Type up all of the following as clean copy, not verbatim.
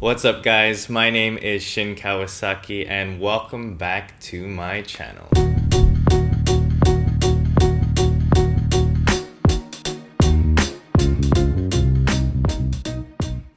What's up guys, my name is Shin Kawasaki and welcome back to my channel.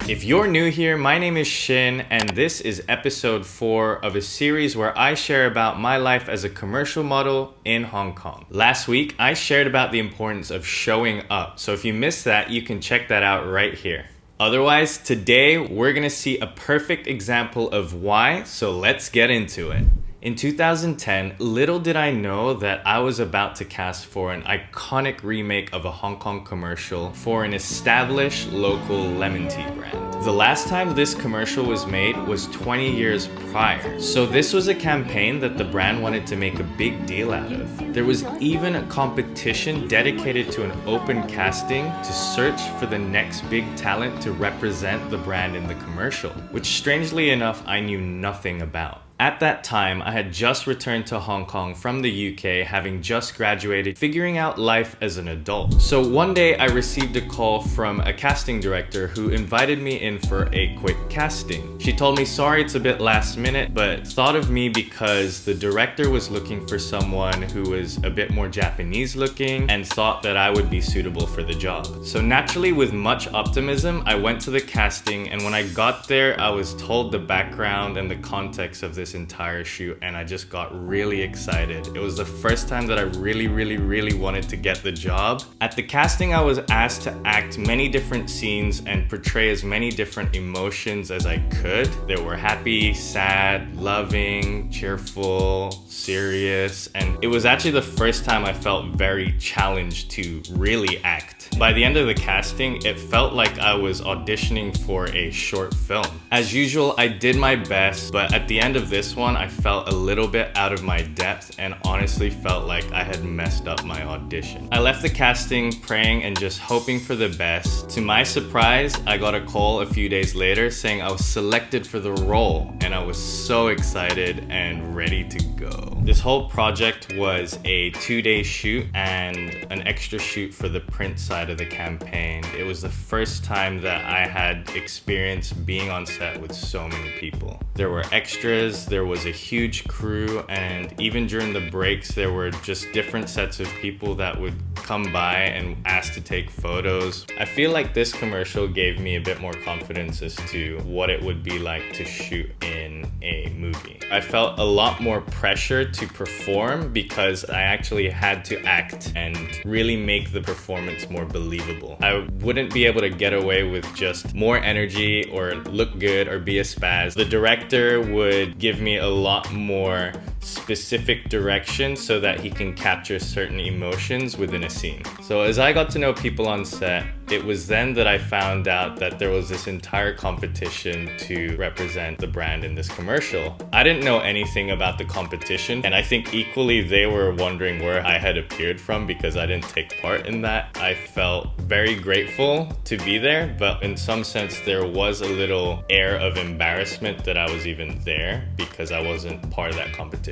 If you're new here, my name is Shin and this is episode 4 of a series where I share about my life as a commercial model in Hong Kong. Last week, I shared about the importance of showing up, so if you missed that, you can check that out right here. Otherwise, today we're gonna see a perfect example of why, so let's get into it. In 2010, little did I know that I was about to cast for an iconic remake of a Hong Kong commercial for an established local lemon tea brand. The last time this commercial was made was 20 years prior, so this was a campaign that the brand wanted to make a big deal out of. There was even a competition dedicated to an open casting to search for the next big talent to represent the brand in the commercial, which strangely enough I knew nothing about. At that time, I had just returned to Hong Kong from the UK, having just graduated, figuring out life as an adult. So one day I received a call from a casting director who invited me in for a quick casting. She told me, sorry it's a bit last minute, but thought of me because the director was looking for someone who was a bit more Japanese looking and thought that I would be suitable for the job. So naturally, with much optimism, I went to the casting, and when I got there, I was told the background and the context of this entire shoot, and I just got really excited. It was the first time that I really wanted to get the job. At the casting, I was asked to act many different scenes and portray as many different emotions as I could. There were happy, sad, loving, cheerful, serious, and it was actually the first time I felt very challenged to really act. By the end of the casting, it felt like I was auditioning for a short film. As usual, I did my best, but at the end of this one, I felt a little bit out of my depth and honestly felt like I had messed up my audition. I left the casting praying and just hoping for the best. To my surprise, I got a call a few days later saying I was selected for the role, and I was so excited and ready to go. This whole project was a 2-day shoot and an extra shoot for the print side of the campaign. It was the first time that I had experienced being on set with so many people. There were extras, there was a huge crew, and even during the breaks there were just different sets of people that would come by and ask to take photos. I feel like this commercial gave me a bit more confidence as to what it would be like to shoot in a movie. I felt a lot more pressure to perform because I actually had to act and really make the performance more believable. I wouldn't be able to get away with just more energy or look good or be a spaz. The director would give me a lot more specific direction so that he can capture certain emotions within a scene. So as I got to know people on set, it was then that I found out that there was this entire competition to represent the brand in this commercial. I didn't know anything about the competition, and I think equally they were wondering where I had appeared from because I didn't take part in that. I felt very grateful to be there, but in some sense there was a little air of embarrassment that I was even there because I wasn't part of that competition.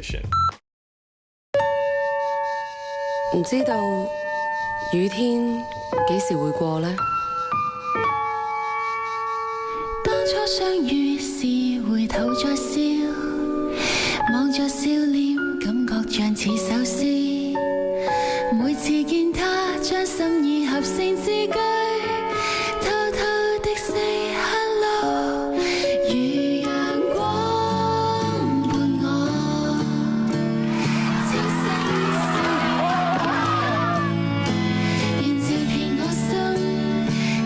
唔知道雨天幾時會過呢？當初相遇時回頭再笑，望着笑臉，感覺像似首詩。每次見他，將心意合成字句，偷偷的 say hello， 如陽光伴我，清醒笑臉，願照遍我心，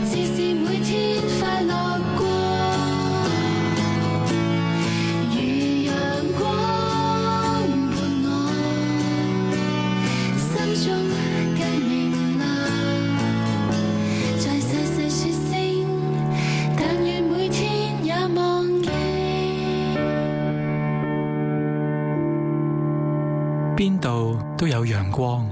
似是每天快樂過，如陽光伴我，心中更明亮，在細細說聲，但願每天也忘記。邊度都有陽光，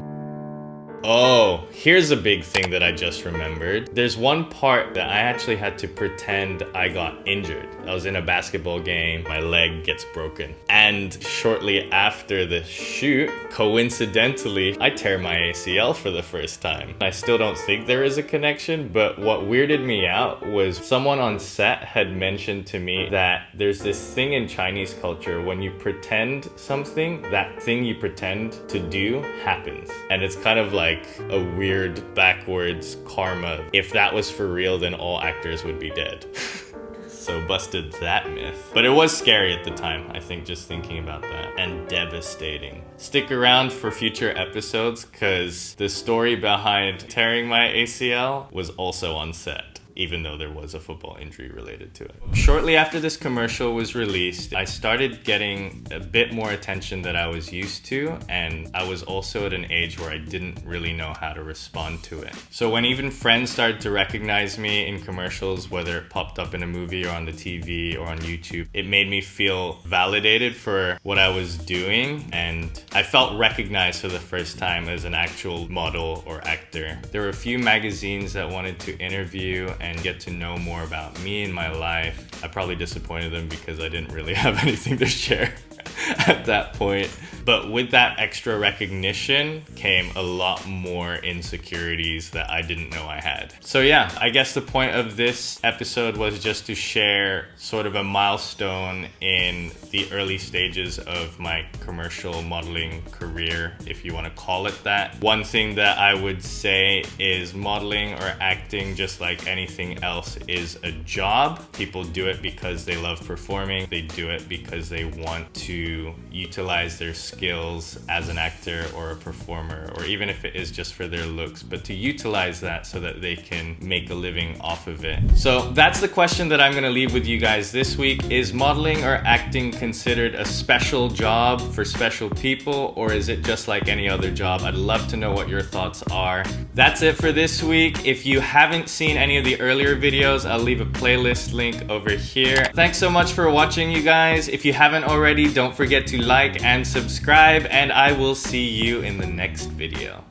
Oh, here's a big thing that I just remembered. There's one part that I actually had to pretend I got injured. I was in a basketball game, my leg gets broken. And shortly after the shoot, coincidentally, I tear my ACL for the first time. I still don't think there is a connection, but what weirded me out was someone on set had mentioned to me that there's this thing in Chinese culture when you pretend something, that thing you pretend to do happens. And it's kind of like a weird backwards karma. If that was for real, then all actors would be dead. So busted that myth. But it was scary at the time, I think, just thinking about that. And devastating. Stick around for future episodes, because the story behind tearing my ACL was also on set, even though there was a football injury related to it. Shortly after this commercial was released, I started getting a bit more attention than I was used to, and I was also at an age where I didn't really know how to respond to it. So when even friends started to recognize me in commercials, whether it popped up in a movie or on the TV or on YouTube, it made me feel validated for what I was doing, and I felt recognized for the first time as an actual model or actor. There were a few magazines that wanted to interview and get to know more about me and my life. I probably disappointed them because I didn't really have anything to share at that point. But with that extra recognition came a lot more insecurities that I didn't know I had. So yeah, I guess the point of this episode was just to share sort of a milestone in the early stages of my commercial modeling career, if you want to call it that. One thing that I would say is modeling or acting, just like anything else, is a job. People do it because they love performing. They do it because they want to utilize their skills as an actor or a performer, or even if it is just for their looks, but to utilize that so that they can make a living off of it. So that's the question that I'm going to leave with you guys this week. Is modeling or acting considered a special job for special people, or is it just like any other job? I'd love to know what your thoughts are. That's it for this week. If you haven't seen any of the earlier videos, I'll leave a playlist link over here. Thanks so much for watching, you guys. If you haven't already, don't forget to like and subscribe, and I will see you in the next video.